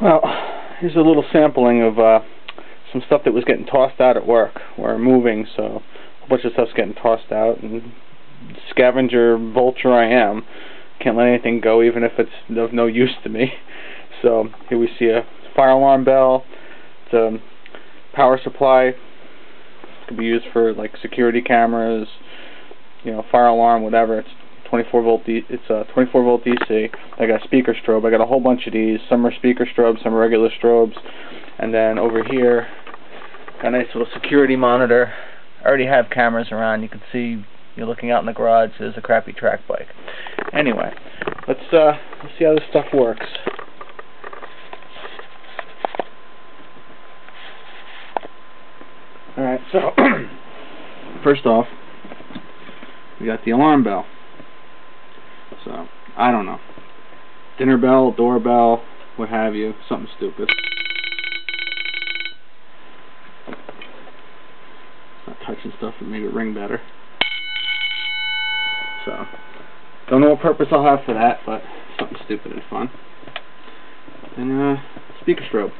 Well, here's a little sampling of some stuff that was getting tossed out at work. We're moving, so a bunch of stuff's getting tossed out, and scavenger vulture I am. Can't let anything go, even if it's of no use to me. So here we see a fire alarm bell. It's a power supply. It could be used for like security cameras, you know, fire alarm, whatever. It's 24 volt. It's a 24 volt DC. I got a speaker strobe. I got a whole bunch of these. Some are speaker strobes, some are regular strobes. And then over here, got a nice little security monitor. I already have cameras around. You can see you're looking out in the garage. There's a crappy track bike. Anyway, let's see how this stuff works. All right. So first off, we got the alarm bell. So, I don't know. Dinner bell, doorbell, what have you. Something stupid. Not touching stuff that make it ring better. So, don't know what purpose I'll have for that, but something stupid and fun. And, speaker strobe.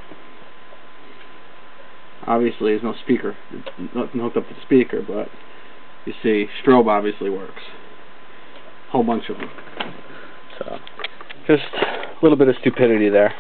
Obviously, there's no speaker. There's nothing hooked up to the speaker, but you see, strobe obviously works. Whole bunch of them. So, just a little bit of stupidity there.